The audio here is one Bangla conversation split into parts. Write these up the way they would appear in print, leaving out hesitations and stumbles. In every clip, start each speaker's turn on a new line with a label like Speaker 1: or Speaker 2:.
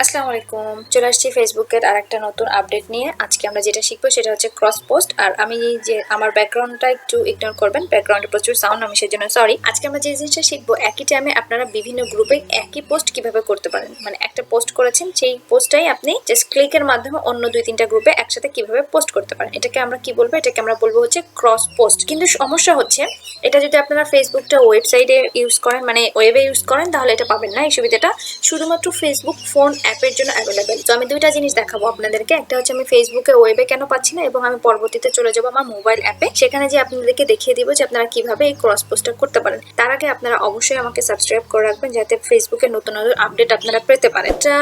Speaker 1: আসসালামু আলাইকুম। চলে আসছি ফেসবুকের আরেকটা নতুন আপডেট নিয়ে। আজকে আমরা যেটা শিখবো সেটা হচ্ছে ক্রস পোস্ট। আর আমি যে আমার ব্যাকগ্রাউন্ডটা একটু ইগনোর করবেন, ব্যাকগ্রাউন্ডে প্রচুর সাউন্ড, আমি সেজন্য সরি। আজকে আমরা যে জিনিসটা শিখবো, একই টাইমে আপনারা বিভিন্ন গ্রুপে একই পোস্ট কিভাবে করতে পারেন। মানে একটা পোস্ট করেছেন, সেই পোস্টটাই আপনি জাস্ট ক্লিকের মাধ্যমে অন্য 2-3টা গ্রুপে একসাথে কিভাবে পোস্ট করতে পারেন। এটাকে আমরা কি বলবো? এটাকে আমরা বলবো হচ্ছে ক্রস পোস্ট। কিন্তু সমস্যা হচ্ছে এটা যদি আপনারা ফেসবুকটা ওয়েবসাইটে ইউজ করেন, মানে ওয়েবে ইউজ করেন, তাহলে এটা পাবেন না। এই সুবিধাটা শুধুমাত্র ফেসবুক ফোন অ্যাপের জন্য অ্যাভেলেবেল। তো আমি দুইটা জিনিস দেখাবো আপনাদেরকে। একটা হচ্ছে আমি ফেসবুকে ওয়েবে কেন পাচ্ছি না, এবং আমি পরবর্তীতে চলে যাবো আমার মোবাইল অ্যাপে, সেখানে যে আপনাদেরকে দেখিয়ে দিব যে আপনারা কিভাবে এই ক্রস পোস্টটা করতে পারেন। তার আগে আপনারা অবশ্যই আমাকে সাবস্ক্রাইব করে রাখবেন, যাতে ফেসবুকের নতুন নতুন আপডেট আপনারা পেতে পারেন। একটা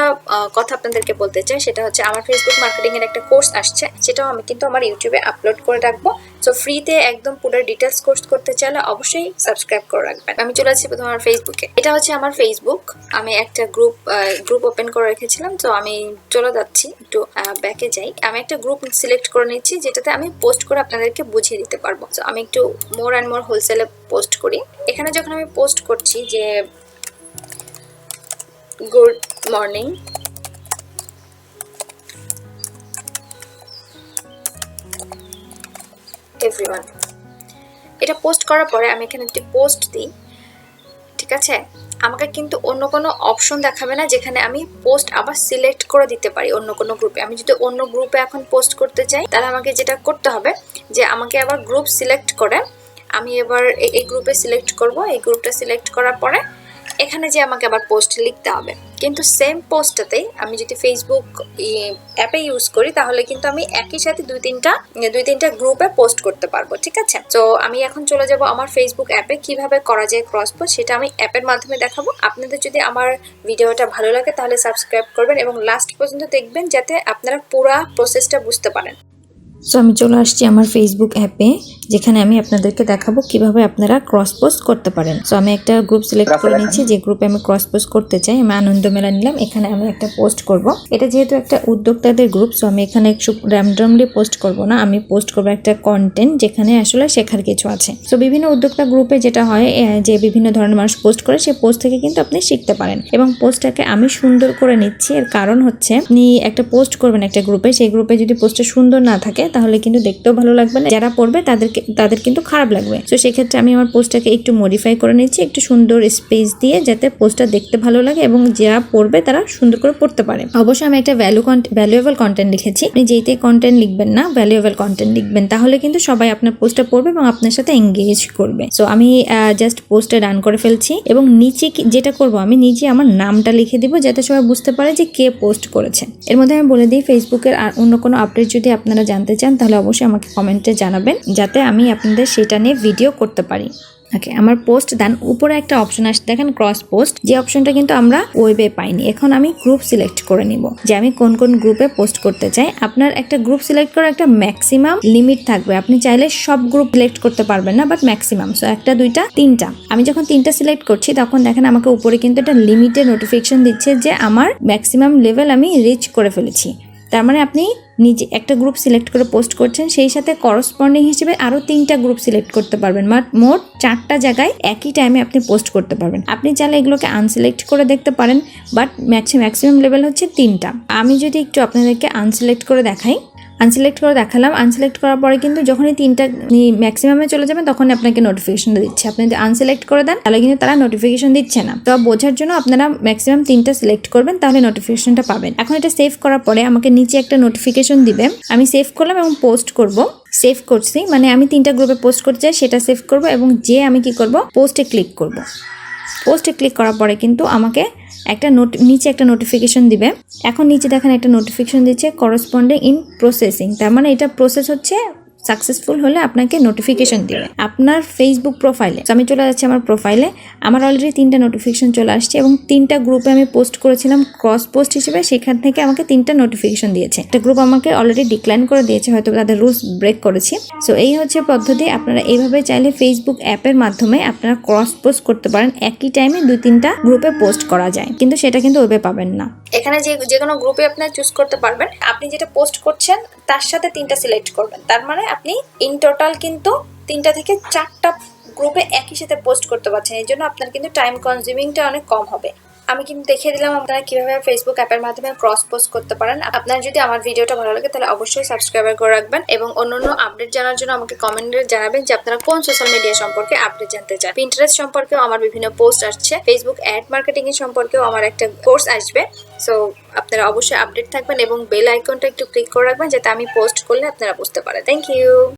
Speaker 1: কথা আপনাদেরকে বলতে চাই, সেটা হচ্ছে আমার ফেসবুক মার্কেটিং এর একটা কোর্স আসছে, সেটাও আমি কিন্তু আমার ইউটিউবে আপলোড করে রাখবো। সো ফ্রিতে একদম পুরো ডিটেলস কোর্স করতে চাইলে অবশ্যই সাবস্ক্রাইব করে রাখবেন। আমি চলে আসছি প্রথমে আমার ফেসবুকে। এটা হচ্ছে আমার ফেসবুক। আমি একটা গ্রুপ ওপেন করে রেখেছিলাম। তো আমি চলে যাচ্ছি, একটু ব্যাকে যাই। আমি একটা গ্রুপ সিলেক্ট করে নিচ্ছি, যেটাতে আমি পোস্ট করে আপনাদেরকে বুঝিয়ে দিতে পারবো। তো আমি একটু মোর অ্যান্ড মোর হোলসেলে পোস্ট করি। এখানে যখন আমি পোস্ট করছি যে গুড মর্নিং এভরিওয়ান, এটা পোস্ট করার পরে আমি এখানে একটি পোস্ট দিই, ঠিক আছে? আমাকে কিন্তু অন্য কোনো অপশন দেখাবে না যেখানে আমি পোস্ট আবার সিলেক্ট করে দিতে পারি অন্য কোনো গ্রুপে। আমি যদি অন্য গ্রুপে এখন পোস্ট করতে চাই, তাহলে আমাকে যেটা করতে হবে যে আমাকে আবার গ্রুপ সিলেক্ট করে আমি এবার এই গ্রুপে সিলেক্ট করব। এই গ্রুপটা সিলেক্ট করার পরে এখানে যে আমাকে আবার পোস্ট লিখতে হবে। কিন্তু সেম পোস্টটাতেই আমি যদি ফেসবুক অ্যাপে ইউজ করি, তাহলে কিন্তু আমি একই সাথে দুই তিনটা গ্রুপে পোস্ট করতে পারবো, ঠিক আছে? তো আমি এখন চলে যাব আমার ফেসবুক অ্যাপে। কিভাবে করা যায় ক্রস পোস্ট সেটা আমি অ্যাপের মাধ্যমে দেখাবো। আপনাদের যদি আমার ভিডিওটা ভালো লাগে তাহলে সাবস্ক্রাইব করবেন এবং লাস্ট পর্যন্ত দেখবেন, যাতে আপনারা পুরো প্রসেসটা বুঝতে পারেন।
Speaker 2: সো আমি চলে আসছি আমার ফেসবুক অ্যাপে, যেখানে আমি আপনাদেরকে দেখাবো কিভাবে আপনারা ক্রস পোস্ট করতে পারেন। সো আমি একটা গ্রুপ সিলেক্ট করে নিচ্ছি, যে গ্রুপে আমি ক্রস পোস্ট করতে চাই। আমি আনন্দ মেলা নিলাম, এখানে আমি একটা পোস্ট করব। এটা যেহেতু একটা উদ্যোক্তাদের গ্রুপ, সো আমি এখানে একটু র্যান্ডমলি পোস্ট করব না, আমি পোস্ট করবো একটা কন্টেন্ট যেখানে আসলে শেখার কিছু আছে। সো বিভিন্ন উদ্যোক্তা গ্রুপে যেটা হয় যে বিভিন্ন ধরনের মানুষ পোস্ট করে, সেই পোস্ট থেকে কিন্তু আপনি শিখতে পারেন। এবং পোস্টটাকে আমি সুন্দর করে নিচ্ছি, এর কারণ হচ্ছে আপনি একটা পোস্ট করবেন একটা গ্রুপে, সেই গ্রুপে যদি পোস্টটা সুন্দর না থাকে তাহলে কিন্তু দেখতেও ভালো লাগবে না, যারা পড়বে তাদের কিন্তু খারাপ লাগবে। তো সেক্ষেত্রে আমি আমার পোস্টটাকে একটু মডিফাই করে নিচ্ছি, একটু সুন্দর স্পেস দিয়ে, যাতে পোস্টটা দেখতে ভালো লাগে এবং যারা পড়বে তারা সুন্দর করে পড়তে পারে। অবশ্যই আমি একটা ভ্যালুয়েবল কন্টেন্ট লিখেছি। আপনি যেইতে কন্টেন্ট লিখবেন না, ভ্যালুয়েবল কন্টেন্ট লিখবেন, তাহলে কিন্তু সবাই আপনার পোস্টটা পড়বে এবং আপনার সাথে এঙ্গেজ করবে। সো আমি জাস্ট পোস্টটা ডান করে ফেলছি এবং নিচে যেটা করব, আমি নিজে আমার নামটা লিখে দিব, যাতে সবাই বুঝতে পারে যে কে পোস্ট করেছে। এর মধ্যে আমি বলে দিই, ফেসবুকের আর অন্য কোনো আপডেট যদি আপনারা জানতে চান, তাহলে অবশ্যই আমাকে কমেন্টে জানাবেন, যাতে আমি আপনাদের সেটা নিয়ে ভিডিও করতে পারি। ওকে, আমার পোস্ট ডান। উপরে একটা অপশন আসছে দেখেন, ক্রস পোস্ট, যে অপশনটা কিন্তু আমরা ওয়েবে পাইনি। এখন আমি গ্রুপ সিলেক্ট করে নিব, যে আমি কোন কোন গ্রুপে পোস্ট করতে চাই। আপনার একটা গ্রুপ সিলেক্ট করার একটা ম্যাক্সিমাম লিমিট থাকবে, আপনি চাইলে সব গ্রুপ সিলেক্ট করতে পারবেন না, বাট ম্যাক্সিমাম। সো একটা, দুইটা, তিনটা। আমি যখন তিনটা সিলেক্ট করছি, তখন দেখেন আমাকে উপরে কিন্তু একটা লিমিটেড নোটিফিকেশন দিচ্ছে যে আমার ম্যাক্সিমাম লেভেল আমি রিচ করে ফেলেছি। তার মানে আপনি নিজে একটা গ্রুপ সিলেক্ট করে পোস্ট করছেন, সেই সাথে করসপন্ডিং হিসেবে আরো 3টা গ্রুপ সিলেক্ট করতে পারবেন। মোট 4টা জায়গায় একই টাইমে আপনি পোস্ট করতে পারবেন। আপনি চাইলে এগুলোকে আনসিলেক্ট করে দেখতে পারেন, বাট ম্যাক্সিমাম লেভেল হচ্ছে 3টা। আমি যদি একটু আপনাদেরকে আনসিলেক্ট করে দেখাই, আনসিলেক্ট করে দেখালাম। আনসিলেক্ট করার পরে কিন্তু যখনই 3টা ম্যাক্সিমামে চলে যাবেন, তখনই আপনাকে নোটিফিকেশনটা দিচ্ছে। আপনি যদি আনসিলেক্ট করে দেন, তাহলে কিন্তু তারা নোটিফিকেশন দিচ্ছে না। তো বোঝার জন্য আপনারা ম্যাক্সিমাম 3টা সিলেক্ট করবেন, তাহলে নোটিফিকেশনটা পাবেন। এখন এটা সেভ করার পরে আমাকে নিচে একটা নোটিফিকেশন দিবে। আমি সেভ করলাম এবং পোস্ট করব। সেভ করছি মানে আমি 3টা গ্রুপে পোস্ট করতে চাই, সেটা সেভ করব এবং যে আমি কি করব, পোস্টে ক্লিক করব। পোস্টে ক্লিক করার পরে কিন্তু আমাকে একটা নিচে একটা নোটিফিকেশন দিবে। এখন নিচে দেখেন একটা নোটিফিকেশন দিচ্ছে, করসপন্ডিং ইন প্রসেসিং। তার মানে এটা প্রসেস হচ্ছে, সাকসেসফুল হলে আপনাকে নোটিফিকেশন দিবে আপনার ফেসবুক প্রোফাইলে। আমি চলে যাচ্ছি আমার প্রোফাইলে, আমার অলরেডি 3টা নোটিফিকেশন চলে আসছে এবং 3টা গ্রুপে আমি পোস্ট করেছিলাম ক্রস পোস্ট হিসেবে, সেখান থেকে আমাকে 3টা নোটিফিকেশন দিয়েছে। একটা গ্রুপ আমাকে অলরেডি ডিক্লাইন করে দিয়েছে, হয়তো তাদের রুলস ব্রেক করেছি। সো এই হচ্ছে পদ্ধতি। আপনারা এইভাবে চাইলে ফেসবুক অ্যাপের মাধ্যমে আপনারা ক্রস পোস্ট করতে পারেন। একই টাইমে 2-3টা গ্রুপে পোস্ট করা যায়, কিন্তু সেটা কিন্তু ওয়েবে পাবেন না।
Speaker 1: এখানে যে কোনো গ্রুপে আপনারা চুজ করতে পারবেন। আপনি যেটা পোস্ট করছেন তার সাথে 3টা সিলেক্ট করবেন, তার মানে আপনি ইন টোটাল কিন্তু 3টা থেকে 4টা গ্রুপে একই সাথে পোস্ট করতে পারছেন। এই জন্য আপনার কিন্তু টাইম কনজিউমিংটা অনেক কম হবে। আমি কিন্তু দেখিয়ে দিলাম আপনারা কিভাবে ফেসবুক অ্যাপের মাধ্যমে ক্রস পোস্ট করতে পারেন। আপনার যদি আমার ভিডিওটা ভালো লাগে তাহলে অবশ্যই সাবস্ক্রাইব করে রাখবেন এবং অন্যান্য আপডেট জানার জন্য আমাকে কমেন্টে জানাবেন যে আপনারা কোন সোশ্যাল মিডিয়া সম্পর্কে আপডেট জানতে চান। পিন্টারেস্ট সম্পর্কেও আমার বিভিন্ন পোস্ট আসছে, ফেসবুক অ্যাড মার্কেটিং এর সম্পর্কেও আমার একটা কোর্স আসবে। সো আপনারা অবশ্যই আপডেট থাকবেন এবং বেল আইকনটা একটু ক্লিক করে রাখবেন যাতে আমি পোস্ট করলে আপনারা বুঝতে পারেন। Thank you.